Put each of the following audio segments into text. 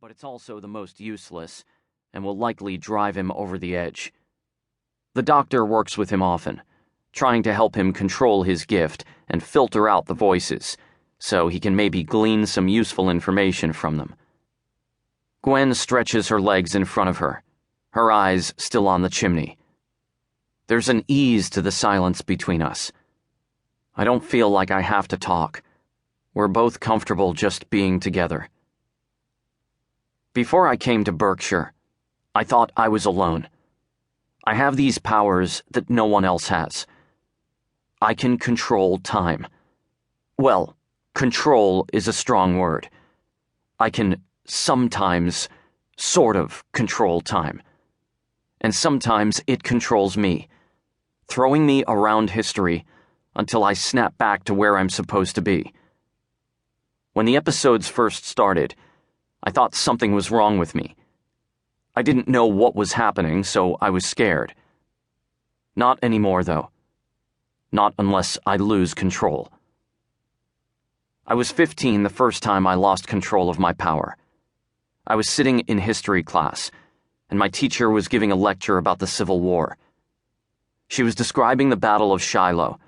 but it's also the most useless and will likely drive him over the edge. The doctor works with him often, trying to help him control his gift and filter out the voices, so he can maybe glean some useful information from them. Gwen stretches her legs in front of her, her eyes still on the chimney. There's an ease to the silence between us. I don't feel like I have to talk. We're both comfortable just being together. Before I came to Berkshire, I thought I was alone. I have these powers that no one else has. I can control time. Well, control is a strong word. I can sometimes sort of control time. And sometimes it controls me, throwing me around history until I snap back to where I'm supposed to be. When the episodes first started, I thought something was wrong with me. I didn't know what was happening, so I was scared. Not anymore, though. Not unless I lose control. I was 15 the first time I lost control of my power. I was sitting in history class, and my teacher was giving a lecture about the Civil War. She was describing the Battle of Shiloh,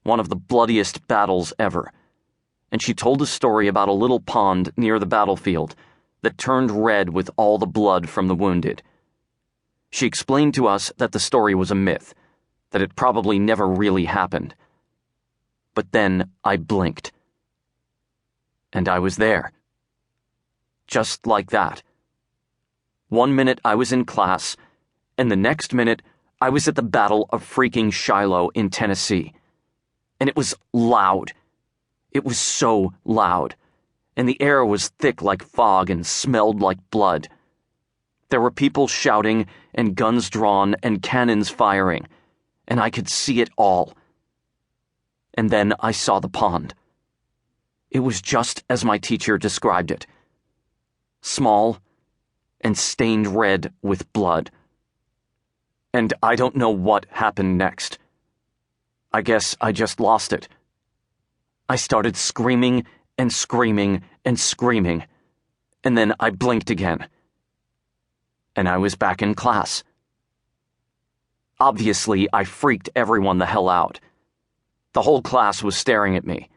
one of the bloodiest battles ever, and she told a story about a little pond near the battlefield that turned red with all the blood from the wounded. She explained to us that the story was a myth, that it probably never really happened. But then I blinked. And I was there. Just like that. 1 minute I was in class, and the next minute I was at the Battle of freaking Shiloh in Tennessee. And it was loud. It was so loud. And the air was thick like fog and smelled like blood. There were people shouting and guns drawn and cannons firing, and I could see it all. And then I saw the pond. It was just as my teacher described it. Small and stained red with blood. And I don't know what happened next. I guess I just lost it. I started screaming and screaming and screaming, and then I blinked again. And I was back in class. Obviously, I freaked everyone the hell out. The whole class was staring at me.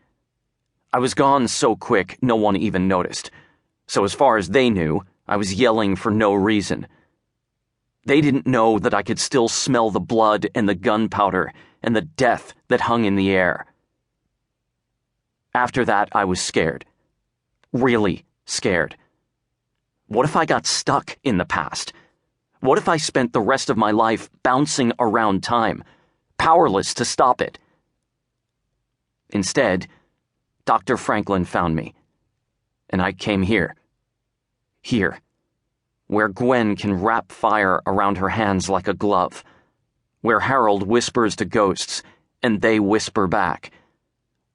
I was gone so quick, no one even noticed. So as far as they knew, I was yelling for no reason. They didn't know that I could still smell the blood and the gunpowder and the death that hung in the air. After that, I was scared. Really scared. What if I got stuck in the past? What if I spent the rest of my life bouncing around time, powerless to stop it? Instead, Dr. Franklin found me, and I came here. Here, where Gwen can wrap fire around her hands like a glove, where Harold whispers to ghosts, and they whisper back,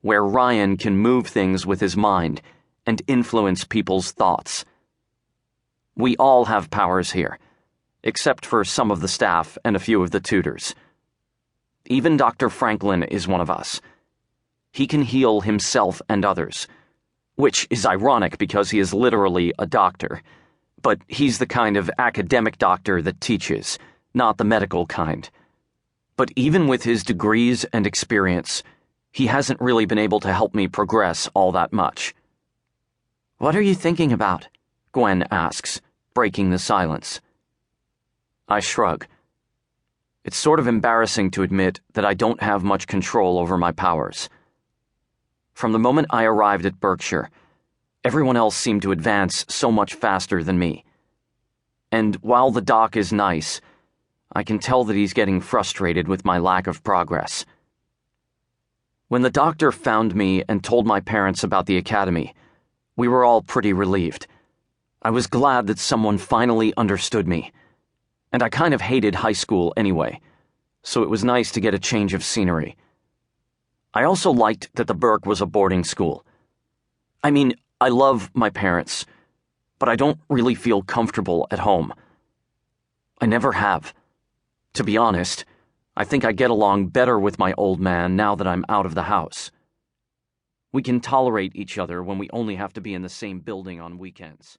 where Ryan can move things with his mind and influence people's thoughts. We all have powers here, except for some of the staff and a few of the tutors. Even Dr. Franklin is one of us. He can heal himself and others, which is ironic because he is literally a doctor, but he's the kind of academic doctor that teaches, not the medical kind. But even with his degrees and experience, he hasn't really been able to help me progress all that much. "What are you thinking about?" Gwen asks, breaking the silence. I shrug. It's sort of embarrassing to admit that I don't have much control over my powers. From the moment I arrived at Berkshire, everyone else seemed to advance so much faster than me. And while the doc is nice, I can tell that he's getting frustrated with my lack of progress. When the doctor found me and told my parents about the academy, we were all pretty relieved. I was glad that someone finally understood me. And I kind of hated high school anyway, so it was nice to get a change of scenery. I also liked that the Berk was a boarding school. I mean, I love my parents, but I don't really feel comfortable at home. I never have. To be honest, I think I get along better with my old man now that I'm out of the house. We can tolerate each other when we only have to be in the same building on weekends.